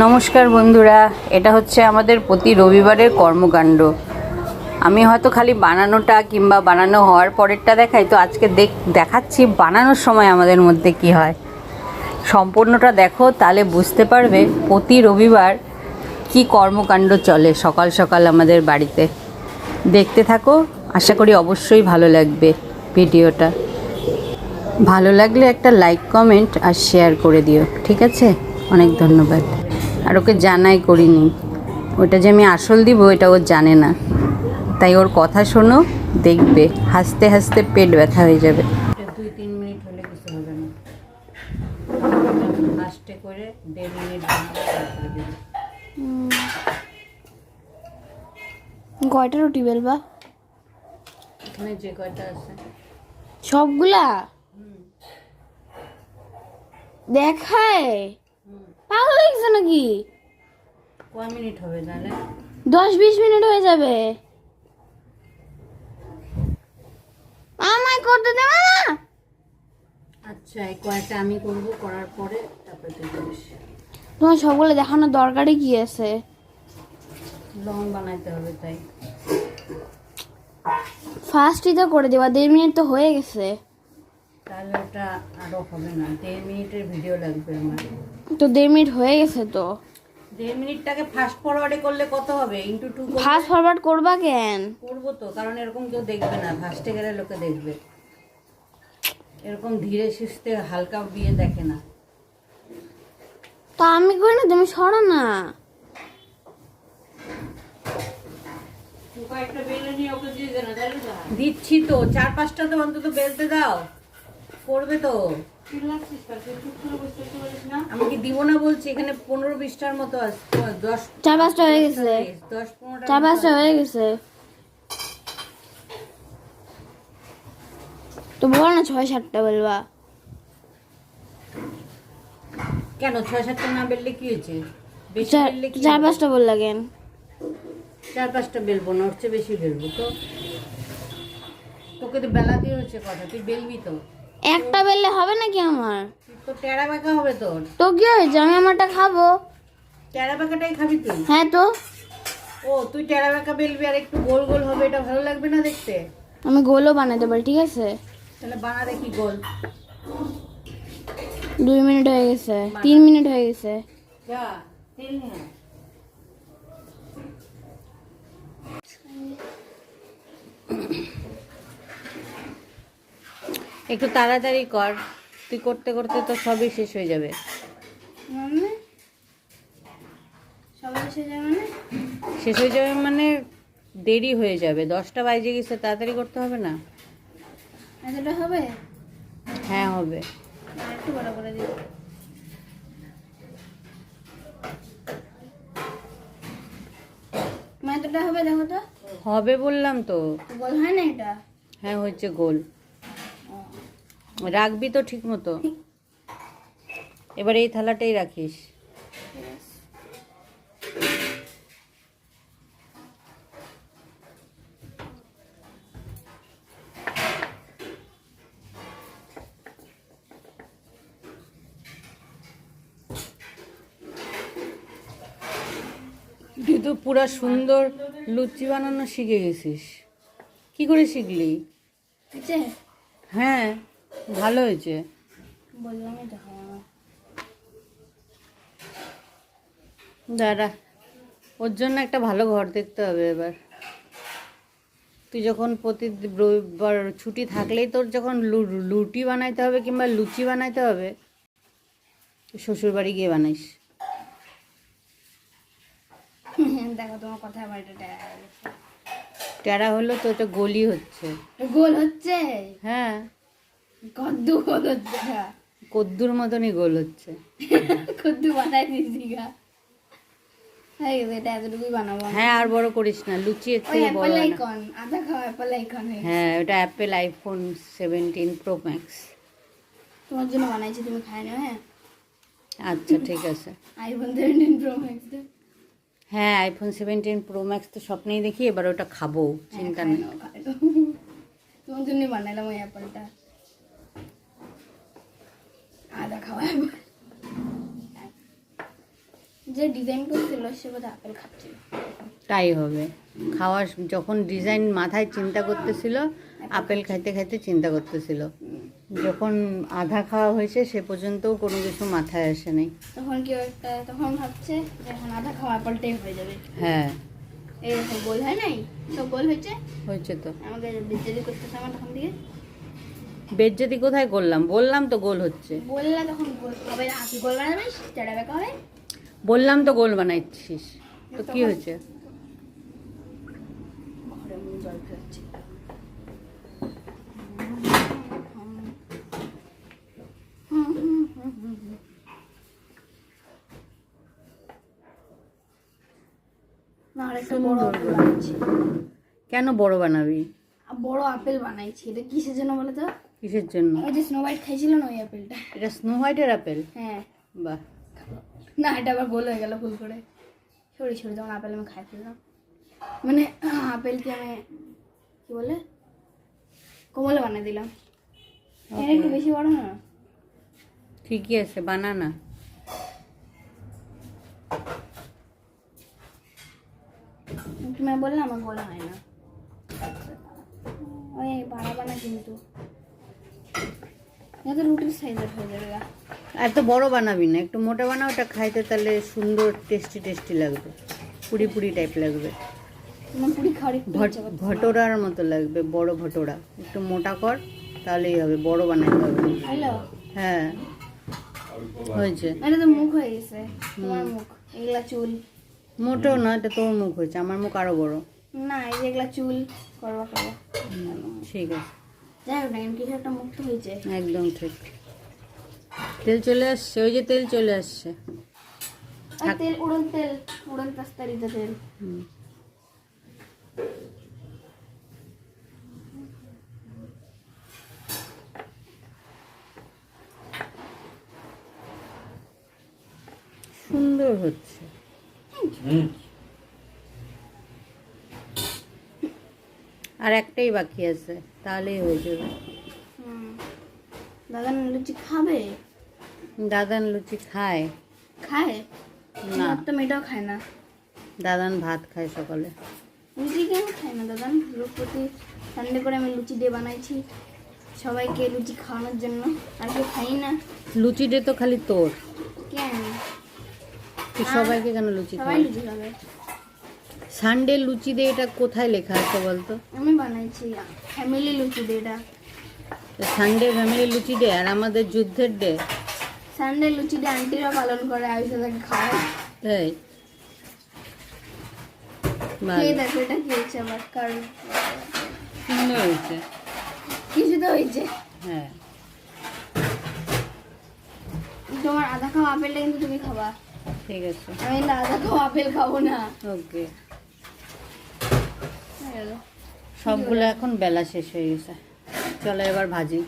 নমস্কার বন্ধুরা, এটা হচ্ছে আমাদের প্রতি রবিবারের কর্মকাণ্ড। আমি হয়তো খালি বানানোটা কিংবা বানানো হওয়ার পরেরটা দেখাই, তো আজকে দেখাচ্ছি বানানোর সময় আমাদের মধ্যে কি হয়। সম্পূর্ণটা দেখো, তাহলে বুঝতে পারবে প্রতি রবিবার কি কর্মকাণ্ড চলে সকাল সকাল আমাদের বাড়িতে। দেখতে থাকো, আশা করি অবশ্যই ভালো লাগবে ভিডিওটা। ভালো লাগলে একটা লাইক, কমেন্ট আর শেয়ার করে দিও, ঠিক আছে? অনেক ধন্যবাদ। আর ওকে জানাই করিনি, ওটা যে আমি আসল দিব এটা ও জানে না, তাই ওর কথা শোনো, দেখবে হাসতে হাসতে পেট ব্যথা হয়ে যাবে। 2-3 মিনিট হলে কিছু হবে না, ফাস্টে করে 1.5 মিনিট কয়টা রুটি বেলবা? এখানে যে কয়টা আছে সবগুলা দেখায়? পাগল লাগছে নাকি? কয় মিনিট হবে তাহলে? 10-20 মিনিট হয়ে যাবে। আমায় করতে দেবে না? আচ্ছা, এই কয়টা আমি করবো, করার পরে তারপরে তুই করিস। তোমার সবগুলো দেখানোর দরকারই কি আছে? লং বানাইতে হবে তাই। ফার্স্টই তো করে দেবা, 1.5 মিনিট তো হয়ে গেছে। তাহলে ওটা আরও হবে না, 1.5 মিনিটের ভিডিও লাগবে আমার। তো 1.5 মিনিট হয়ে গেছে তো। 1.5 মিনিটটাকে ফাস্ট ফরওয়ার্ডে করলে কত হবে? ইন্টু 2 ফাস্ট ফরওয়ার্ড করবা কেন? করবো তো, কারণ এরকম কেউ দেখবে না, ফাস্টে গেলে লোকে দেখবে। এরকম ধীরে সুস্থে হালকা বিয়ে দেখে না। তো আমি করি না, তুমি সরো না। দিচ্ছি তো, 4-5টা তো অন্তত বেলতে দাও, করবে তো। আমি কি দিব না বলছি? এখানে 15-20টার মতো আছে, 4-5টা হয়ে গেছে। 10-15টা 4-5টা হয়ে গেছে তো বলো না 6-7টা বলবা। কেন 6-7টা না বেললে কি হয়েছে? বেশি বেললে কি? 4-5টা বললা কেন? 4-5টা বেলবো না, ওর চেয়ে বেশি বেলবো তো। তোকে তো বেলাতে হচ্ছে কথা, তুই বেলবি তো। একটা বেললে হবে নাকি আমার? তো টেরা বেঁকা হবে তোর। তো কি হয়েছে, আমি আমারটা খাবো। টেরা বেঁকাটাই খাবি তুই? হ্যাঁ তো। ও, তুই টেরা বেঁকা বেলবি আর একটু গোল গোল হবে, এটা ভালো লাগবে না দেখতে? আমি গোলও বানাতে পারি, ঠিক আছে? তাহলে বানা দেখি গোল। 2 মিনিট হয়ে গেছে, 3 মিনিট হয়ে গেছে। যা তেল নিয়ে আয়। একটু তাড়াতাড়ি কর, তুই করতে করতে তো সবই শেষ হয়ে যাবে। শেষ হয়ে যাবে মানে দেরি হয়ে যাবে, 10টা বাজে গেছে, তাড়াতাড়ি করতে হবে না? এতটা হবে? হ্যাঁ হবে। একটু বড় করে দিই। এতটা হবে, দেখো তো। হবে বললাম তো। গোল হয় না এটা? হ্যাঁ হচ্ছে গোল। রাখবি তো ঠিক মতো। এবার এই থালাটাই রাখিস। তুই তো পুরা সুন্দর লুচি বানানো শিখে গেছিস। কি করে শিখলি? হ্যাঁ, ভালো হয়েছে। দাঁড়া, ওর জন্য একটা ভালো ঘর দেখতে হবে এবার। তুই যখন প্রতি রবিবার ছুটি থাকলেই তোর যখন লুটি বানাইতে হবে কিংবা লুচি বানাইতে হবে, শ্বশুর বাড়ি গিয়ে বানাইস। দেখো তোমার কথা আবার এটা টেরা হলো তো, এটা গোলই হচ্ছে। গোল হচ্ছে? হ্যাঁ, কদ্দু গোল হচ্ছে। কদ্দুর মতনই গোল হচ্ছে। কদ্দু বানাই দিয়েছি গা। এটা এতটুকুই বানাবো। হ্যাঁ, আর বড় করিস না, লুচি এর থেকে বড় হয় না। আধা খাওয়া অ্যাপল আইকন। হ্যাঁ, ওটা অ্যাপেল আইফোন 17 প্রো ম্যাক্স। তোমার জন্য বানাইছি, তুমি খাই না? হ্যাঁ আচ্ছা ঠিক আছে। IPhone 17 pro max. হ্যাঁ, আইফোন 17 প্রো ম্যাক্স তো স্বপ্নেই দেখি, এবার ওটা খাবো, চিন্তা নেই। তোমার জন্য বানাইলাম ওই অ্যাপলটা। আধা খাওয়া যে ডিজাইন করছিল সে বোধহয় আপেল খাচ্ছিল। তাই হবে, খাওয়ার যখন ডিজাইন মাথায় চিন্তা করতেছিল, আপেল খাইতে খাইতে চিন্তা করতেছিল। যখন আধা খাওয়া হয়েছে সে পর্যন্তও কোনো কিছু মাথায় আসে নাই। তখন কি একটা তখন ভাবছে যে এখন আধা খাওয়া আপেলটাই হয়ে যাবে। হ্যাঁ, এরকম গোল হয় নাই তো, গোল হয়েছে। হয়েছে তো। আমাকে বিদ্যালয় করতেছে আমার তখন দিয়ে বেজ্জতি কোথায় করলাম? বললাম তো গোল হচ্ছে। বললা তখন গোল হবে না, তুই গোল বানাবিস চেড়া বেকা হবে। বললাম তো গোল বানাইছিস, তো কি হয়েছে? ঘরে মনে জল ফেলছে। না আরেকটা বড় আপেল বানাইছি। কেন বড় বানাবি? বড় আপেল বানাইছি। এটা কিসের জন্য বলো তো? কিসের জন্য? ওই যে স্নো হোয়াইট খাইছিল না ওই আপেলটা। এটা স্নো হোয়াইটের আপেল? হ্যাঁ। বাহ। না এটা আবার গোল হয়ে গেল ভুল করে। সরি সরি, তখন আপেল আমি খাই ফেললাম। মানে আপেলকে আমি কি বলে কোমলে বানিয়ে দিলাম। এটা একটু বেশি বড় না? ঠিকই আছে, বানানা। তুমি বললে আমার গোল হয় না। ওই বানা কিন্তু এটা রুটির সাইজের হয়ে যাবে। এত বড় বানাবি না, একটু মোটা বানাও, ওটা খাইতে তাহলে সুন্দর টেস্টি টেস্টি লাগবে, পুরি পুরি টাইপ লাগবে, তোমার পুরি খাওয়ার একটু ইচ্ছা করছে। ভটোরার মতো লাগবে, বড় ভটোরা। একটু মোটা কর তাহলেই হবে, বড় বানাইতে হবে। হ্যালো, হ্যাঁ হয়েছে। এটা তো মুখ হয়ে গেছে। তোমার মুখ, এগুলা চুল। মোটেও না, এটা তোর মুখ হয়েছে, আমার মুখ আরো বড়। না এই যে এগুলা চুল করবা। ঠিক আছে, যাই হোক না, কিছু একটা মুখ তো হয়েছে। একদম ঠিক। তেল চলে আসছে, ওই যে তেল চলে আসছে। আর তেল, উড়ন পাস্তারিতে তেল। হুম। সুন্দর হচ্ছে। আর একটাই বাকি আছে, তাহলেই হয়ে যাবে। দাদা লুচি খাবে? দাদান লুচি খায়? খায় না, তো মেয়েটাও খায় না। দাদান ভাত খায় সকালে। লুচি কেন খায় না দাদান? রোজ প্রতি সানডে করে আমি লুচি দিয়ে বানাইছি সবাইকে লুচি খাওয়ানোর জন্য, আর কেউ খাই না। লুচি ডে তো খালি তোর, কেন? তুই সবাইকে কেন লুচি সবাই খাওয়াস? লুচি খাবে। সানডে লুচি ডে, এটা কোথায় লেখা আছে বলতো? আমি বানাইছি ফ্যামিলি লুচি দিয়ে। এটা সানডে ফ্যামিলি লুচি ডে, আর আমাদের যুদ্ধের ডে। সানডে লুচি দিয়ে আন্টিরা পালন করে, আয়ুষা তাকে খাওয়ায়। তাই খেয়ে দেখো এটা কি হচ্ছে আমার, কারণ সুন্দর হয়েছে। কিছু তো হয়েছে। হ্যাঁ, তোমার আধা খাওয়া আপেলটা কিন্তু তুমি খাবা। ঠিক আছে, আমি না আধা খাওয়া আপেল খাবো না। ওকে। হয়ে গেল। সবগুলো এখন বেলা শেষ হয়ে গেছে, চলো এবার ভাজি।